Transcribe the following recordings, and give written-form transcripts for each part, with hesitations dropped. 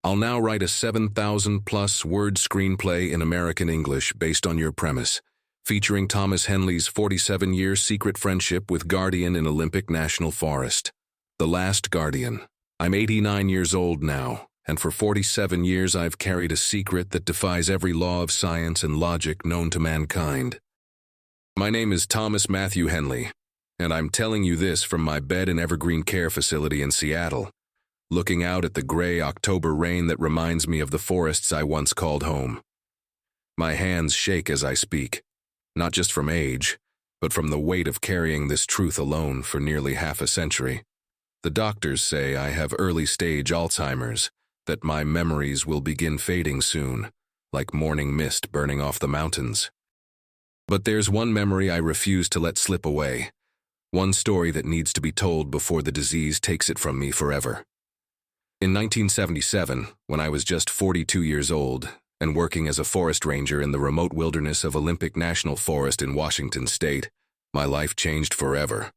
I'll now write a 7,000-plus word screenplay in American English based on your premise, featuring Thomas Henley's 47-year secret friendship with Guardian in Olympic National Forest. The Last Guardian. I'm 89 years old now, and for 47 years I've carried a secret that defies every law of science and logic known to mankind. My name is Thomas Matthew Henley, and I'm telling you this from my bed and Evergreen Care Facility in Seattle, looking out at the gray October rain that reminds me of the forests I once called home. My hands shake as I speak, not just from age, but from the weight of carrying this truth alone for nearly half a century. The doctors say I have early-stage Alzheimer's, that my memories will begin fading soon, like morning mist burning off the mountains. But there's one memory I refuse to let slip away, one story that needs to be told before the disease takes it from me forever. In 1977, when I was just 42 years old and working as a forest ranger in the remote wilderness of Olympic National Forest in Washington State, my life changed forever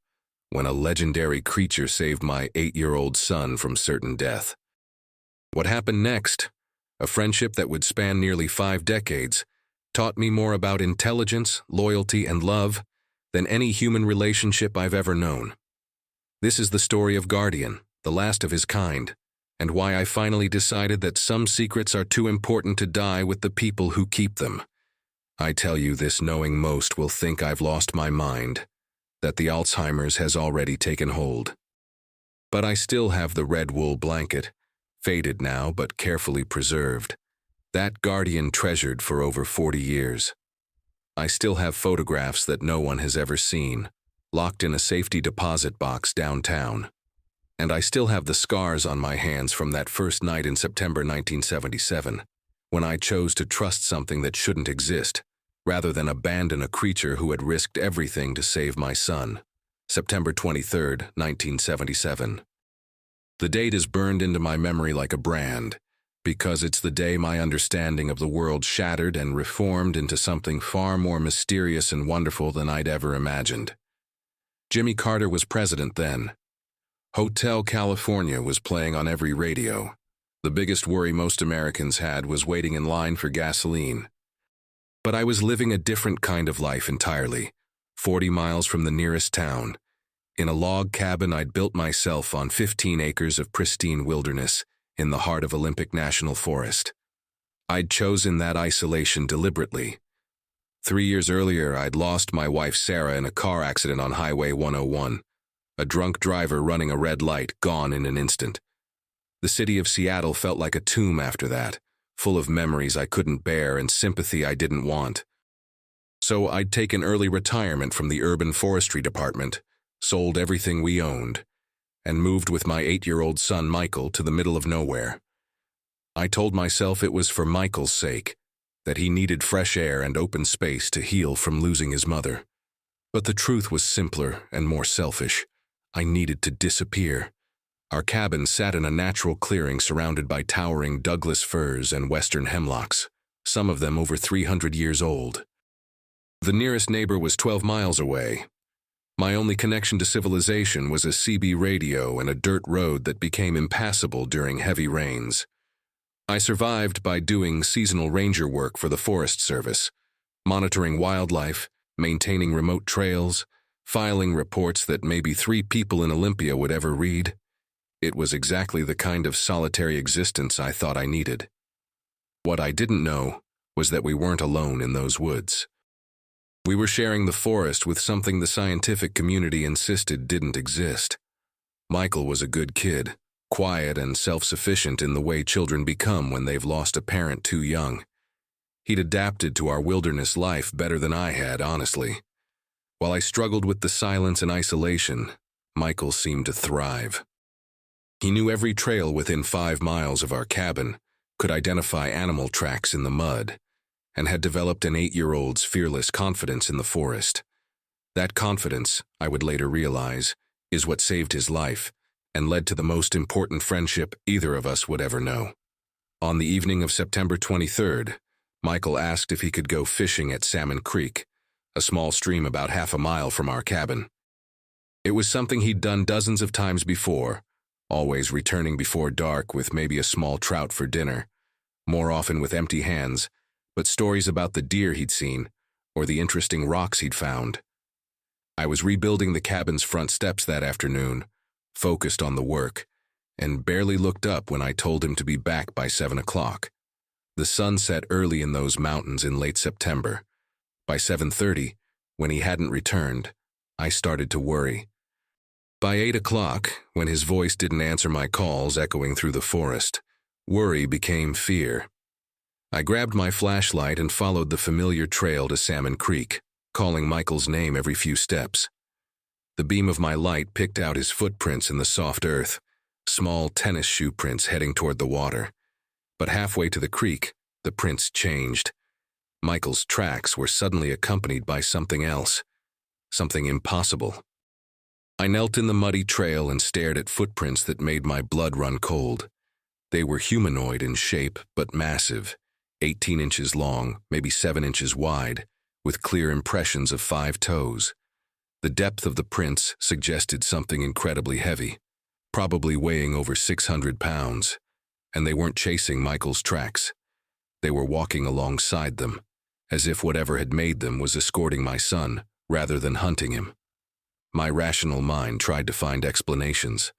when a legendary creature saved my 8-year-old son from certain death. What happened next, a friendship that would span nearly 5 decades, taught me more about intelligence, loyalty, and love than any human relationship I've ever known. This is the story of Guardian, the last of his kind, and why I finally decided that some secrets are too important to die with the people who keep them. I tell you this knowing most will think I've lost my mind, that the Alzheimer's has already taken hold. But I still have the red wool blanket, faded now but carefully preserved, that Guardian treasured for over 40 years. I still have photographs that no one has ever seen, locked in a safety deposit box downtown. And I still have the scars on my hands from that first night in September 1977, when I chose to trust something that shouldn't exist, rather than abandon a creature who had risked everything to save my son. September 23, 1977. The date is burned into my memory like a brand, because it's the day my understanding of the world shattered and reformed into something far more mysterious and wonderful than I'd ever imagined. Jimmy Carter was president then. Hotel California was playing on every radio. The biggest worry most Americans had was waiting in line for gasoline. But I was living a different kind of life entirely, 40 miles from the nearest town, in a log cabin I'd built myself on 15 acres of pristine wilderness in the heart of Olympic National Forest. I'd chosen that isolation deliberately. 3 years earlier, I'd lost my wife Sarah in a car accident on Highway 101. A drunk driver running a red light, gone in an instant. The city of Seattle felt like a tomb after that, full of memories I couldn't bear and sympathy I didn't want. So I'd taken early retirement from the urban forestry department, sold everything we owned, and moved with my 8-year-old son Michael to the middle of nowhere. I told myself it was for Michael's sake, that he needed fresh air and open space to heal from losing his mother. But the truth was simpler and more selfish. I needed to disappear. Our cabin sat in a natural clearing surrounded by towering Douglas firs and western hemlocks, some of them over 300 years old. The nearest neighbor was 12 miles away. My only connection to civilization was a CB radio and a dirt road that became impassable during heavy rains. I survived by doing seasonal ranger work for the Forest Service, monitoring wildlife, maintaining remote trails, filing reports that maybe 3 people in Olympia would ever read. It was exactly the kind of solitary existence I thought I needed. What I didn't know was that we weren't alone in those woods. We were sharing the forest with something the scientific community insisted didn't exist. Michael was a good kid, quiet and self-sufficient in the way children become when they've lost a parent too young. He'd adapted to our wilderness life better than I had, honestly. While I struggled with the silence and isolation, Michael seemed to thrive. He knew every trail within 5 miles of our cabin, could identify animal tracks in the mud, and had developed an 8-year-old's fearless confidence in the forest. That confidence, I would later realize, is what saved his life and led to the most important friendship either of us would ever know. On the evening of September 23rd, Michael asked if he could go fishing at Salmon Creek, a small stream about half a mile from our cabin. It was something he'd done dozens of times before, always returning before dark with maybe a small trout for dinner, more often with empty hands, but stories about the deer he'd seen or the interesting rocks he'd found. I was rebuilding the cabin's front steps that afternoon, focused on the work, and barely looked up when I told him to be back by 7 o'clock. The sun set early in those mountains in late September. By 7:30, when he hadn't returned, I started to worry. By 8 o'clock, when his voice didn't answer my calls echoing through the forest, worry became fear. I grabbed my flashlight and followed the familiar trail to Salmon Creek, calling Michael's name every few steps. The beam of my light picked out his footprints in the soft earth, small tennis shoe prints heading toward the water. But halfway to the creek, the prints changed. Michael's tracks were suddenly accompanied by something else, something impossible. I knelt in the muddy trail and stared at footprints that made my blood run cold. They were humanoid in shape, but massive, 18 inches long, maybe 7 inches wide, with clear impressions of 5 toes. The depth of the prints suggested something incredibly heavy, probably weighing over 600 pounds, and they weren't chasing Michael's tracks. They were walking alongside them, as if whatever had made them was escorting my son, rather than hunting him. My rational mind tried to find explanations.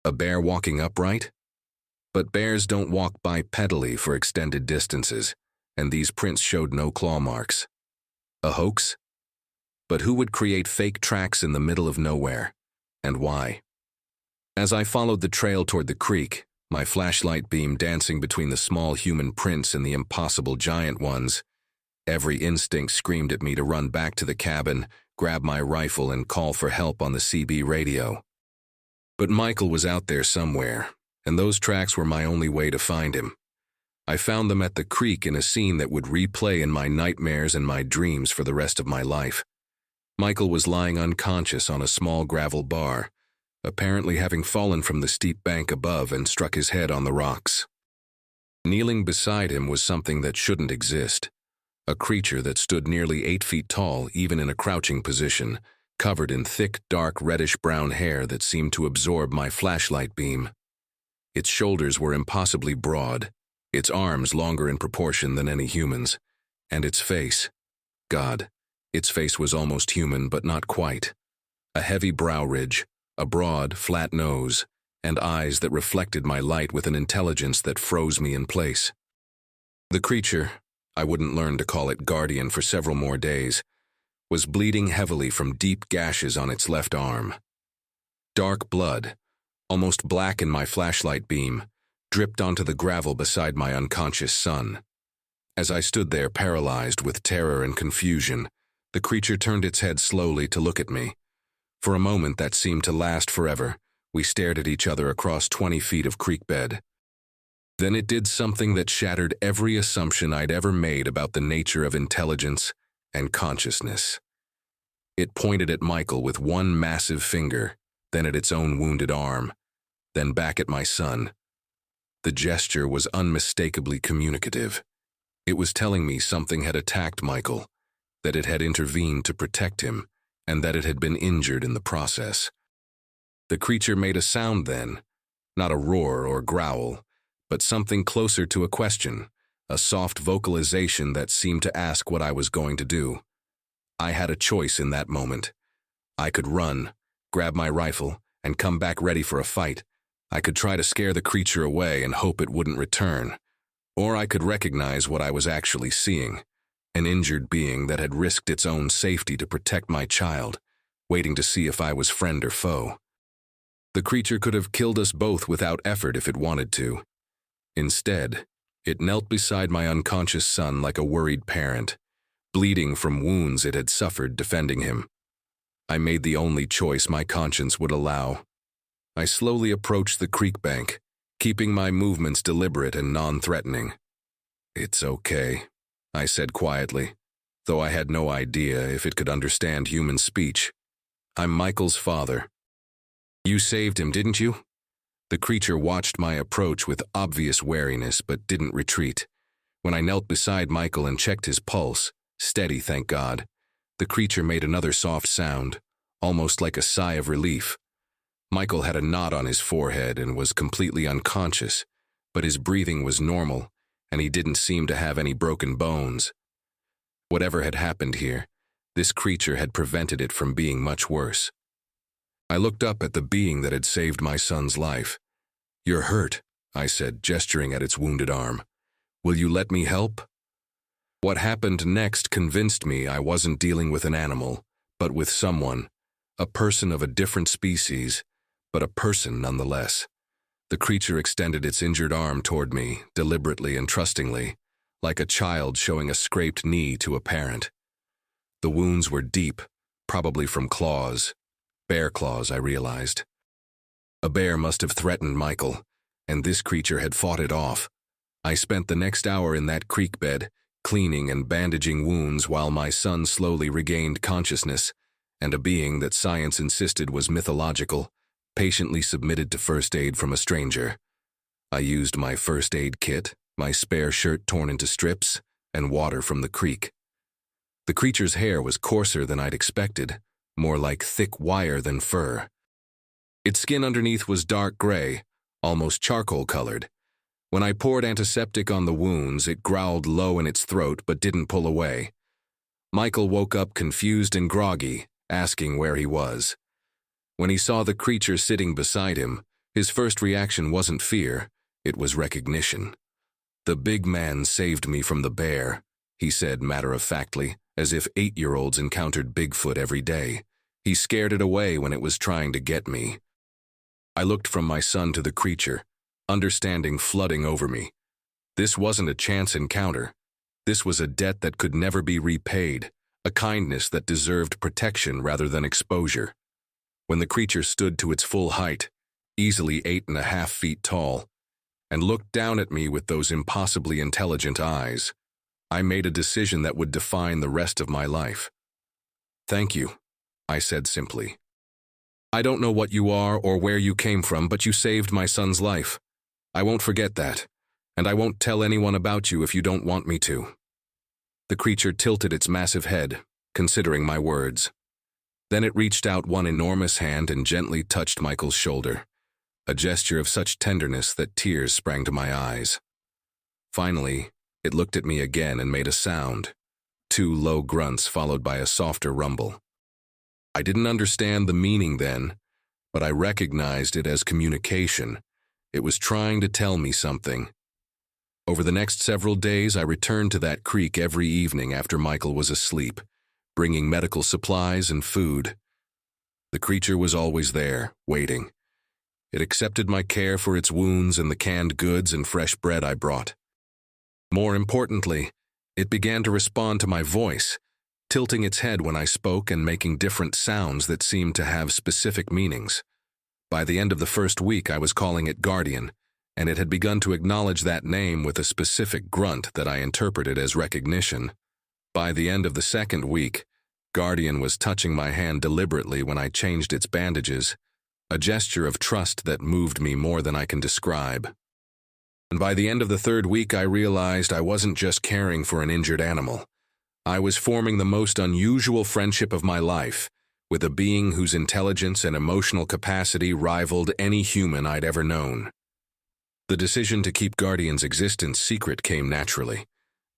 A bear walking upright? But bears don't walk bipedally for extended distances, and these prints showed no claw marks. A hoax? But who would create fake tracks in the middle of nowhere, and why? As I followed the trail toward the creek, my flashlight beam dancing between the small human prints and the impossible giant ones, every instinct screamed at me to run back to the cabin, grab my rifle, and call for help on the CB radio. But Michael was out there somewhere, and those tracks were my only way to find him. I found them at the creek in a scene that would replay in my nightmares and my dreams for the rest of my life. Michael was lying unconscious on a small gravel bar, apparently having fallen from the steep bank above and struck his head on the rocks. Kneeling beside him was something that shouldn't exist. A creature that stood nearly 8 feet tall, even in a crouching position, covered in thick, dark, reddish-brown hair that seemed to absorb my flashlight beam. Its shoulders were impossibly broad, its arms longer in proportion than any human's, and its face. God, its face was almost human, but not quite. A heavy brow ridge, a broad, flat nose, and eyes that reflected my light with an intelligence that froze me in place. The creature, I wouldn't learn to call it guardian for several more days, was bleeding heavily from deep gashes on its left arm. Dark blood, almost black in my flashlight beam, dripped onto the gravel beside my unconscious son. As I stood there paralyzed with terror and confusion, the creature turned its head slowly to look at me. For a moment that seemed to last forever, we stared at each other across 20 feet of creek bed. Then it did something that shattered every assumption I'd ever made about the nature of intelligence and consciousness. It pointed at Michael with one massive finger, then at its own wounded arm, then back at my son. The gesture was unmistakably communicative. It was telling me something had attacked Michael, that it had intervened to protect him, and that it had been injured in the process. The creature made a sound then, not a roar or growl, but something closer to a question, a soft vocalization that seemed to ask what I was going to do. I had a choice in that moment. I could run, grab my rifle, and come back ready for a fight. I could try to scare the creature away and hope it wouldn't return. Or I could recognize what I was actually seeing, an injured being that had risked its own safety to protect my child, waiting to see if I was friend or foe. The creature could have killed us both without effort if it wanted to. Instead, it knelt beside my unconscious son like a worried parent, bleeding from wounds it had suffered defending him. I made the only choice my conscience would allow. I slowly approached the creek bank, keeping my movements deliberate and non-threatening. "It's okay," I said quietly, though I had no idea if it could understand human speech. "I'm Michael's father." "You saved him, didn't you?" The creature watched my approach with obvious wariness but didn't retreat. When I knelt beside Michael and checked his pulse, steady, thank God, the creature made another soft sound, almost like a sigh of relief. Michael had a knot on his forehead and was completely unconscious, but his breathing was normal, and he didn't seem to have any broken bones. Whatever had happened here, this creature had prevented it from being much worse. I looked up at the being that had saved my son's life. "You're hurt," I said, gesturing at its wounded arm. "Will you let me help?" What happened next convinced me I wasn't dealing with an animal, but with someone, a person of a different species, but a person nonetheless. The creature extended its injured arm toward me, deliberately and trustingly, like a child showing a scraped knee to a parent. The wounds were deep, probably from claws. Bear claws, I realized. A bear must have threatened Michael, and this creature had fought it off. I spent the next hour in that creek bed, cleaning and bandaging wounds while my son slowly regained consciousness, and a being that science insisted was mythological patiently submitted to first aid from a stranger. I used my first aid kit, my spare shirt torn into strips, and water from the creek. The creature's hair was coarser than I'd expected, more like thick wire than fur. Its skin underneath was dark gray, almost charcoal-colored. When I poured antiseptic on the wounds, it growled low in its throat but didn't pull away. Michael woke up confused and groggy, asking where he was. When he saw the creature sitting beside him, his first reaction wasn't fear, it was recognition. "The big man saved me from the bear," he said matter-of-factly, as if 8-year-olds encountered Bigfoot every day. "He scared it away when it was trying to get me." I looked from my son to the creature, understanding flooding over me. This wasn't a chance encounter. This was a debt that could never be repaid, a kindness that deserved protection rather than exposure. When the creature stood to its full height, easily 8.5 feet tall, and looked down at me with those impossibly intelligent eyes, I made a decision that would define the rest of my life. "Thank you," I said simply. "I don't know what you are or where you came from, but you saved my son's life. I won't forget that, and I won't tell anyone about you if you don't want me to." The creature tilted its massive head, considering my words. Then it reached out one enormous hand and gently touched Michael's shoulder, a gesture of such tenderness that tears sprang to my eyes. Finally, it looked at me again and made a sound, 2 low grunts followed by a softer rumble. I didn't understand the meaning then, but I recognized it as communication. It was trying to tell me something. Over the next several days, I returned to that creek every evening after Michael was asleep, bringing medical supplies and food. The creature was always there, waiting. It accepted my care for its wounds and the canned goods and fresh bread I brought. More importantly, it began to respond to my voice, tilting its head when I spoke and making different sounds that seemed to have specific meanings. By the end of the first week, I was calling it Guardian, and it had begun to acknowledge that name with a specific grunt that I interpreted as recognition. By the end of the second week, Guardian was touching my hand deliberately when I changed its bandages, a gesture of trust that moved me more than I can describe. And by the end of the third week, I realized I wasn't just caring for an injured animal. I was forming the most unusual friendship of my life, with a being whose intelligence and emotional capacity rivaled any human I'd ever known. The decision to keep Guardian's existence secret came naturally.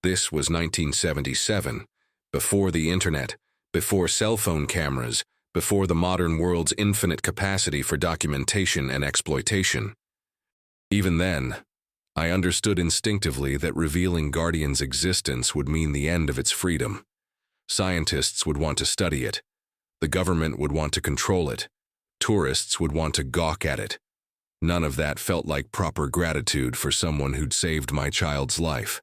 This was 1977, before the internet, before cell phone cameras, before the modern world's infinite capacity for documentation and exploitation. Even then, I understood instinctively that revealing Guardian's existence would mean the end of its freedom. Scientists would want to study it. The government would want to control it. Tourists would want to gawk at it. None of that felt like proper gratitude for someone who'd saved my child's life.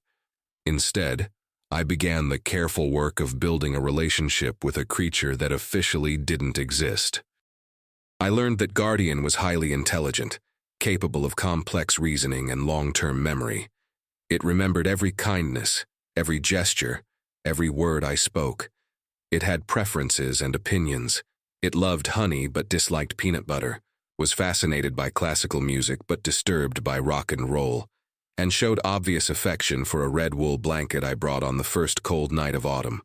Instead, I began the careful work of building a relationship with a creature that officially didn't exist. I learned that Guardian was highly intelligent, capable of complex reasoning and long-term memory. It remembered every kindness, every gesture, every word I spoke. It had preferences and opinions. It loved honey but disliked peanut butter, was fascinated by classical music but disturbed by rock and roll, and showed obvious affection for a red wool blanket I brought on the first cold night of autumn.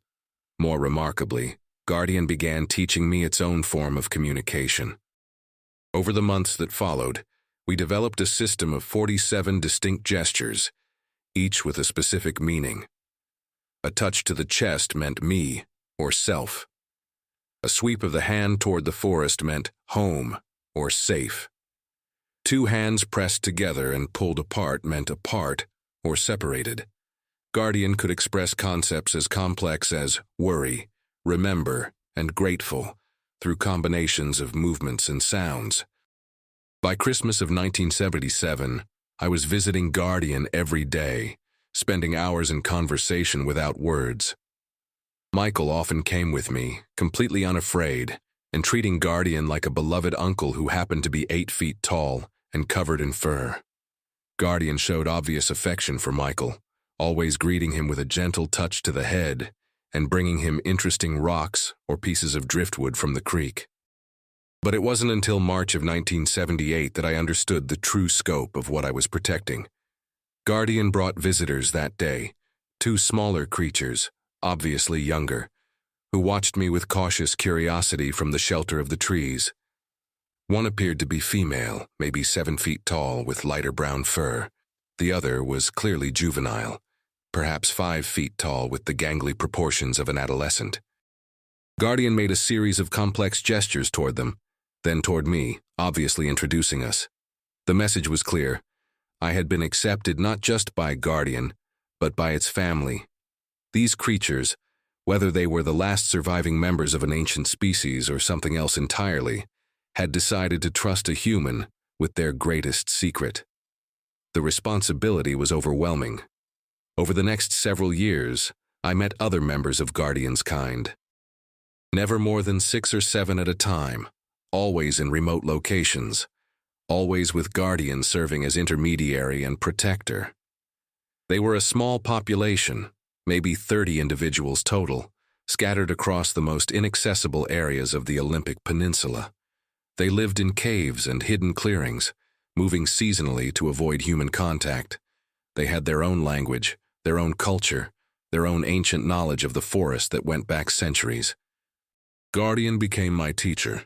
More remarkably, Guardian began teaching me its own form of communication. Over the months that followed, we developed a system of 47 distinct gestures, each with a specific meaning. A touch to the chest meant me, or self. A sweep of the hand toward the forest meant home, or safe. Two hands pressed together and pulled apart meant apart, or separated. Guardian could express concepts as complex as worry, remember, and grateful, through combinations of movements and sounds. By Christmas of 1977, I was visiting Guardian every day, spending hours in conversation without words. Michael often came with me, completely unafraid, and treating Guardian like a beloved uncle who happened to be 8 feet tall and covered in fur. Guardian showed obvious affection for Michael, always greeting him with a gentle touch to the head and bringing him interesting rocks or pieces of driftwood from the creek. But it wasn't until March of 1978 that I understood the true scope of what I was protecting. Guardian brought visitors that day, 2 smaller creatures, obviously younger, who watched me with cautious curiosity from the shelter of the trees. One appeared to be female, maybe 7 feet tall, with lighter brown fur. The other was clearly juvenile, perhaps 5 feet tall with the gangly proportions of an adolescent. Guardian made a series of complex gestures toward them, then toward me, obviously introducing us. The message was clear. I had been accepted not just by Guardian, but by its family. These creatures, whether they were the last surviving members of an ancient species or something else entirely, had decided to trust a human with their greatest secret. The responsibility was overwhelming. Over the next several years, I met other members of Guardian's kind. Never more than 6 or 7 at a time, always in remote locations, always with Guardian serving as intermediary and protector. They were a small population, maybe 30 individuals total, scattered across the most inaccessible areas of the Olympic Peninsula. They lived in caves and hidden clearings, moving seasonally to avoid human contact. They had their own language, their own culture, their own ancient knowledge of the forest that went back centuries. Guardian became my teacher,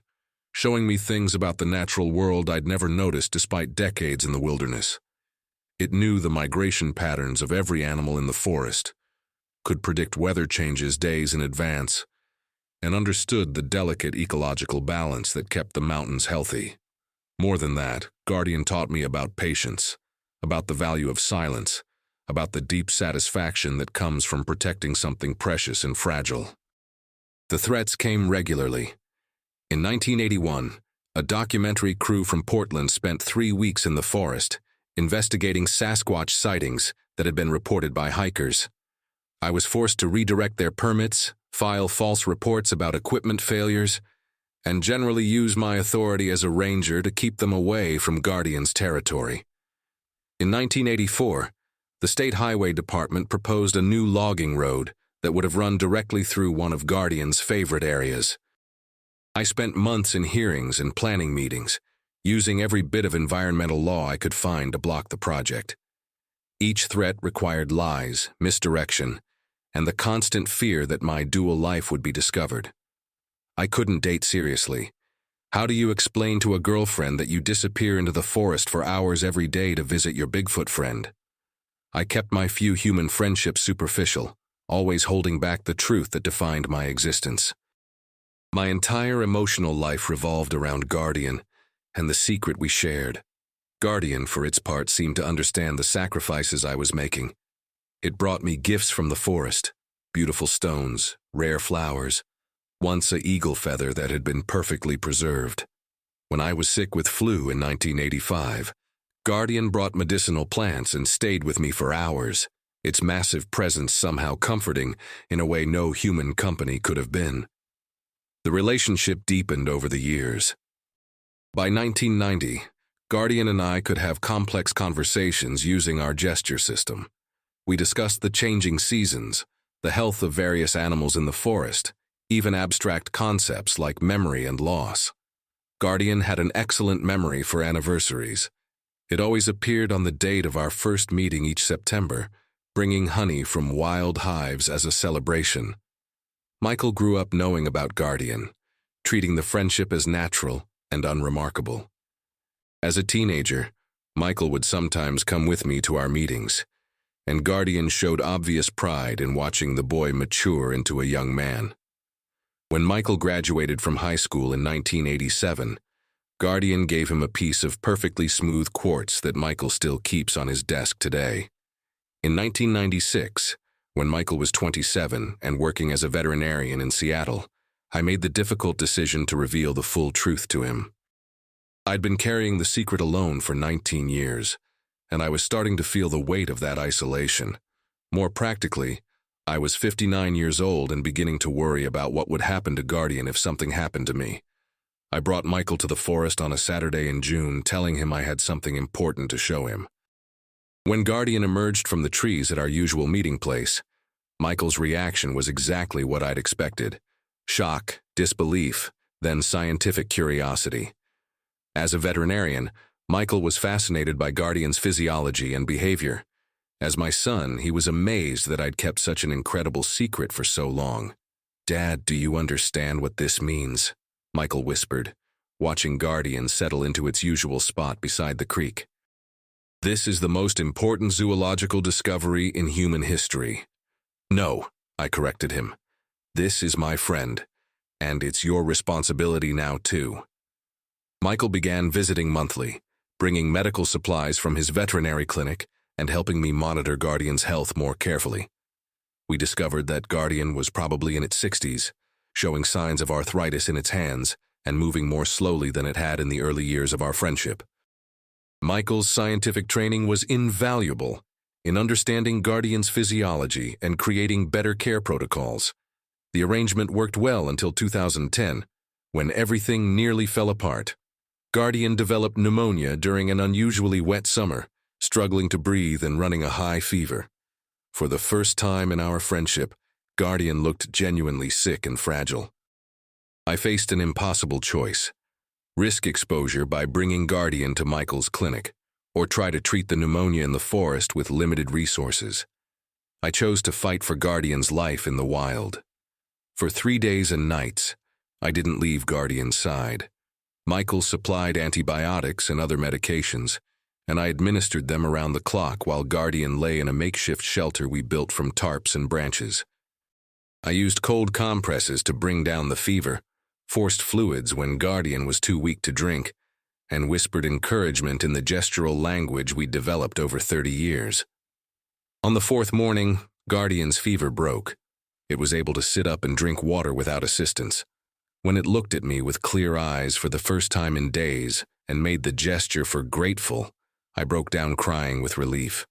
showing me things about the natural world I'd never noticed despite decades in the wilderness. It knew the migration patterns of every animal in the forest, could predict weather changes days in advance, and understood the delicate ecological balance that kept the mountains healthy. More than that, Guardian taught me about patience, about the value of silence, about the deep satisfaction that comes from protecting something precious and fragile. The threats came regularly. In 1981, a documentary crew from Portland spent 3 weeks in the forest, investigating Sasquatch sightings that had been reported by hikers. I was forced to redirect their permits, file false reports about equipment failures, and generally use my authority as a ranger to keep them away from Guardian's territory. In 1984, the State Highway Department proposed a new logging road that would have run directly through one of Guardian's favorite areas. I spent months in hearings and planning meetings, using every bit of environmental law I could find to block the project. Each threat required lies, misdirection, and the constant fear that my dual life would be discovered. I couldn't date seriously. How do you explain to a girlfriend that you disappear into the forest for hours every day to visit your Bigfoot friend? I kept my few human friendships superficial, always holding back the truth that defined my existence. My entire emotional life revolved around Guardian and the secret we shared. Guardian, for its part, seemed to understand the sacrifices I was making. It brought me gifts from the forest, beautiful stones, rare flowers, once an eagle feather that had been perfectly preserved. When I was sick with flu in 1985, Guardian brought medicinal plants and stayed with me for hours, its massive presence somehow comforting in a way no human company could have been. The relationship deepened over the years. By 1990, Guardian and I could have complex conversations using our gesture system. We discussed the changing seasons, the health of various animals in the forest, even abstract concepts like memory and loss. Guardian had an excellent memory for anniversaries. It always appeared on the date of our first meeting each September, bringing honey from wild hives as a celebration. Michael grew up knowing about Guardian, treating the friendship as natural and unremarkable. As a teenager, Michael would sometimes come with me to our meetings, and Guardian showed obvious pride in watching the boy mature into a young man. When Michael graduated from high school in 1987, Guardian gave him a piece of perfectly smooth quartz that Michael still keeps on his desk today. In 1996, when Michael was 27 and working as a veterinarian in Seattle, I made the difficult decision to reveal the full truth to him. I'd been carrying the secret alone for 19 years, and I was starting to feel the weight of that isolation. More practically, I was 59 years old and beginning to worry about what would happen to Guardian if something happened to me. I brought Michael to the forest on a Saturday in June, telling him I had something important to show him. When Guardian emerged from the trees at our usual meeting place, Michael's reaction was exactly what I'd expected: shock, disbelief, then scientific curiosity. As a veterinarian, Michael was fascinated by Guardian's physiology and behavior. As my son, he was amazed that I'd kept such an incredible secret for so long. "Dad, do you understand what this means?" Michael whispered, watching Guardian settle into its usual spot beside the creek. "This is the most important zoological discovery in human history." "No," I corrected him. "This is my friend, and it's your responsibility now too." Michael began visiting monthly, bringing medical supplies from his veterinary clinic and helping me monitor Guardian's health more carefully. We discovered that Guardian was probably in its 60s, showing signs of arthritis in its hands and moving more slowly than it had in the early years of our friendship. Michael's scientific training was invaluable in understanding Guardian's physiology and creating better care protocols. The arrangement worked well until 2010, when everything nearly fell apart. Guardian developed pneumonia during an unusually wet summer, struggling to breathe and running a high fever. For the first time in our friendship, Guardian looked genuinely sick and fragile. I faced an impossible choice: risk exposure by bringing Guardian to Michael's clinic, or try to treat the pneumonia in the forest with limited resources. I chose to fight for Guardian's life in the wild. For 3 days and nights, I didn't leave Guardian's side. Michael supplied antibiotics and other medications, and I administered them around the clock while Guardian lay in a makeshift shelter we built from tarps and branches. I used cold compresses to bring down the fever, forced fluids when Guardian was too weak to drink, and whispered encouragement in the gestural language we'd developed over 30 years. On the 4th morning, Guardian's fever broke. It was able to sit up and drink water without assistance. When it looked at me with clear eyes for the first time in days and made the gesture for grateful, I broke down crying with relief.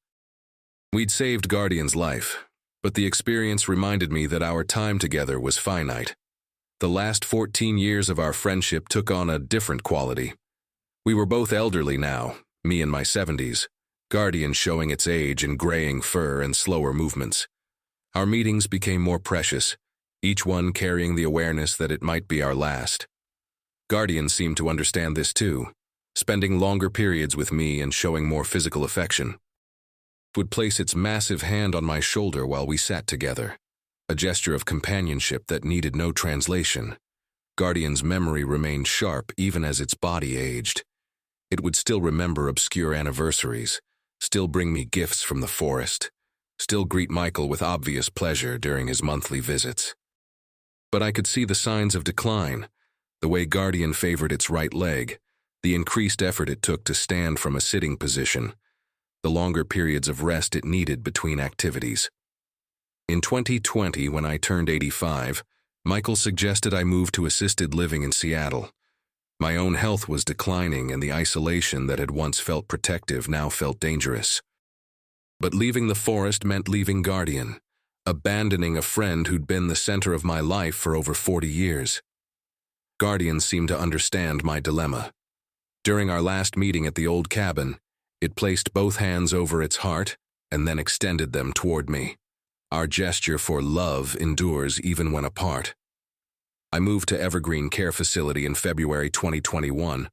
We'd saved Guardian's life, but the experience reminded me that our time together was finite. The last 14 years of our friendship took on a different quality. We were both elderly now, me in my 70s, Guardian showing its age in graying fur and slower movements. Our meetings became more precious, each one carrying the awareness that it might be our last. Guardian seemed to understand this too, spending longer periods with me and showing more physical affection. It would place its massive hand on my shoulder while we sat together, a gesture of companionship that needed no translation. Guardian's memory remained sharp even as its body aged. It would still remember obscure anniversaries, still bring me gifts from the forest, still greet Michael with obvious pleasure during his monthly visits. But I could see the signs of decline, the way Guardian favored its right leg, the increased effort it took to stand from a sitting position, the longer periods of rest it needed between activities. In 2020, when I turned 85, Michael suggested I move to assisted living in Seattle. My own health was declining, and the isolation that had once felt protective now felt dangerous. But leaving the forest meant leaving Guardian, abandoning a friend who'd been the center of my life for over 40 years. Guardian seemed to understand my dilemma. During our last meeting at the old cabin, it placed both hands over its heart and then extended them toward me. Our gesture for love endures even when apart. I moved to Evergreen Care Facility in February 2021,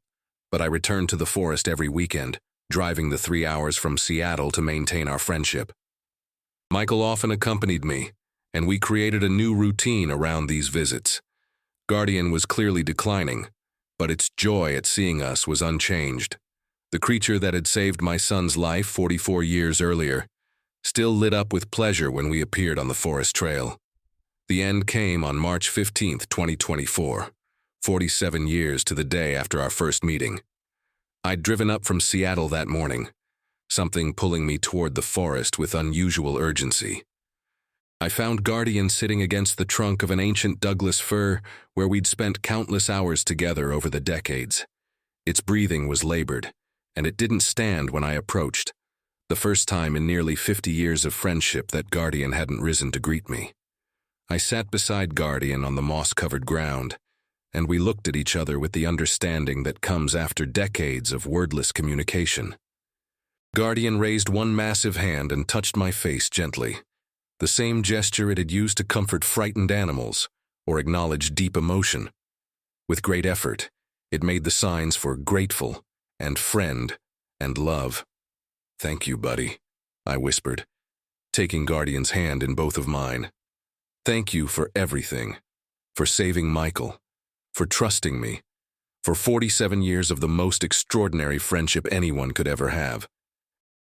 but I returned to the forest every weekend, driving the 3 hours from Seattle to maintain our friendship. Michael often accompanied me, and we created a new routine around these visits. Guardian was clearly declining, but its joy at seeing us was unchanged. The creature that had saved my son's life 44 years earlier still lit up with pleasure when we appeared on the forest trail. The end came on March 15, 2024, 47 years to the day after our first meeting. I'd driven up from Seattle that morning, something pulling me toward the forest with unusual urgency. I found Guardian sitting against the trunk of an ancient Douglas fir where we'd spent countless hours together over the decades. Its breathing was labored, and it didn't stand when I approached, the first time in nearly 50 years of friendship that Guardian hadn't risen to greet me. I sat beside Guardian on the moss-covered ground, and we looked at each other with the understanding that comes after decades of wordless communication. Guardian raised one massive hand and touched my face gently, the same gesture it had used to comfort frightened animals or acknowledge deep emotion. With great effort, it made the signs for grateful and friend and love. "Thank you, buddy," I whispered, taking Guardian's hand in both of mine. "Thank you for everything, for saving Michael, for trusting me, for 47 years of the most extraordinary friendship anyone could ever have."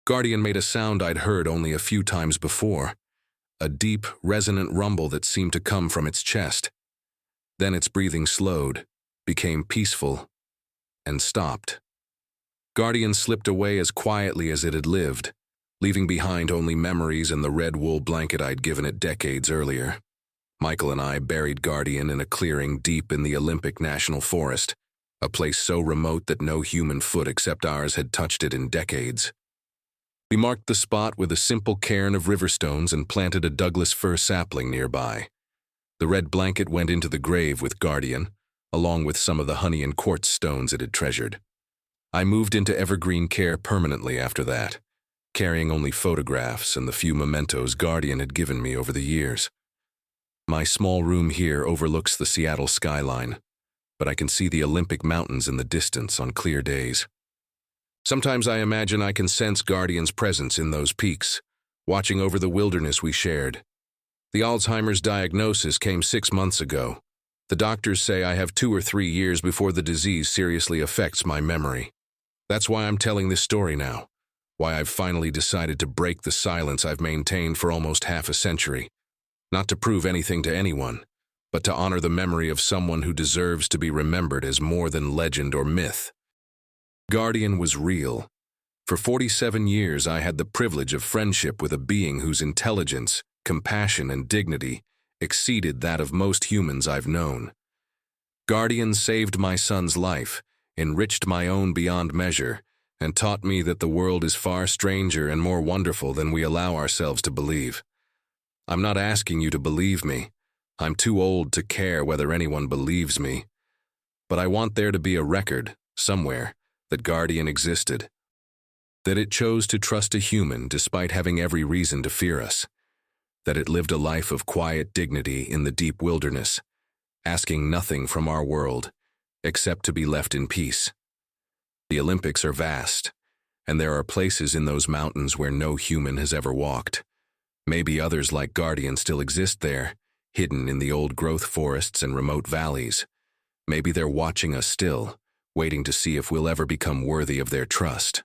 Guardian made a sound I'd heard only a few times before, a deep, resonant rumble that seemed to come from its chest. Then its breathing slowed, became peaceful, and stopped. Guardian slipped away as quietly as it had lived, leaving behind only memories and the red wool blanket I'd given it decades earlier. Michael and I buried Guardian in a clearing deep in the Olympic National Forest, a place so remote that no human foot except ours had touched it in decades. We marked the spot with a simple cairn of river stones and planted a Douglas fir sapling nearby. The red blanket went into the grave with Guardian, along with some of the honey and quartz stones it had treasured. I moved into evergreen care permanently after that, carrying only photographs and the few mementos Guardian had given me over the years. My small room here overlooks the Seattle skyline, but I can see the Olympic Mountains in the distance on clear days. Sometimes I imagine I can sense Guardian's presence in those peaks, watching over the wilderness we shared. The Alzheimer's diagnosis came 6 months ago. The doctors say I have 2 or 3 years before the disease seriously affects my memory. That's why I'm telling this story now, why I've finally decided to break the silence I've maintained for almost half a century. Not to prove anything to anyone, but to honor the memory of someone who deserves to be remembered as more than legend or myth. Guardian was real. For 47 years, I had the privilege of friendship with a being whose intelligence, compassion, and dignity exceeded that of most humans I've known. Guardian saved my son's life, enriched my own beyond measure, and taught me that the world is far stranger and more wonderful than we allow ourselves to believe. I'm not asking you to believe me. I'm too old to care whether anyone believes me. But I want there to be a record, somewhere, that Guardian existed. That it chose to trust a human despite having every reason to fear us. That it lived a life of quiet dignity in the deep wilderness, asking nothing from our world, except to be left in peace. The Olympics are vast, and there are places in those mountains where no human has ever walked. Maybe others like Guardian still exist there, hidden in the old growth forests and remote valleys. Maybe they're watching us still, waiting to see if we'll ever become worthy of their trust.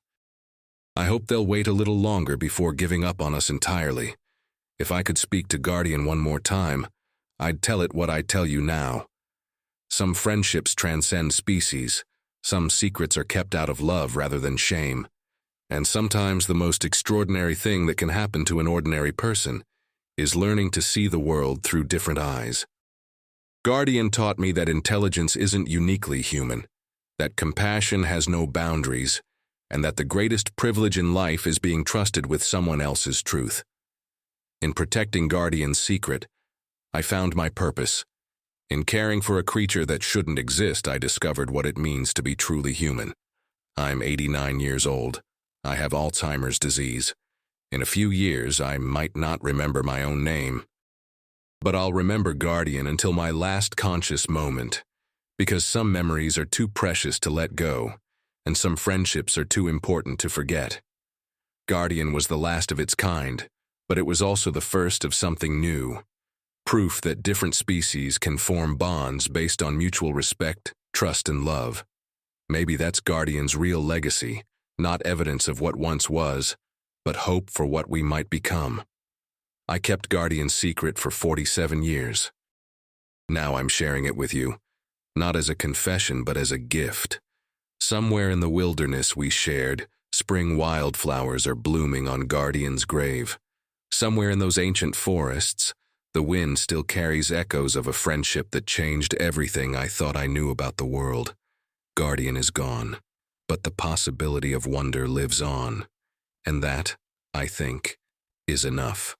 I hope they'll wait a little longer before giving up on us entirely. If I could speak to Guardian one more time, I'd tell it what I tell you now. Some friendships transcend species, some secrets are kept out of love rather than shame, and sometimes the most extraordinary thing that can happen to an ordinary person is learning to see the world through different eyes. Guardian taught me that intelligence isn't uniquely human, that compassion has no boundaries, and that the greatest privilege in life is being trusted with someone else's truth. In protecting Guardian's secret, I found my purpose. In caring for a creature that shouldn't exist, I discovered what it means to be truly human. I'm 89 years old. I have Alzheimer's disease. In a few years, I might not remember my own name. But I'll remember Guardian until my last conscious moment, because some memories are too precious to let go, and some friendships are too important to forget. Guardian was the last of its kind, but it was also the first of something new. Proof that different species can form bonds based on mutual respect, trust, and love. Maybe that's Guardian's real legacy, Not evidence of what once was, but hope for what we might become. I kept Guardian's secret for 47 years. Now I'm sharing it with you, not as a confession but as a gift. Somewhere in the wilderness we shared, spring wildflowers are blooming on Guardian's grave. Somewhere in those ancient forests, the wind still carries echoes of a friendship that changed everything I thought I knew about the world. Guardian is gone, but the possibility of wonder lives on. And that, I think, is enough.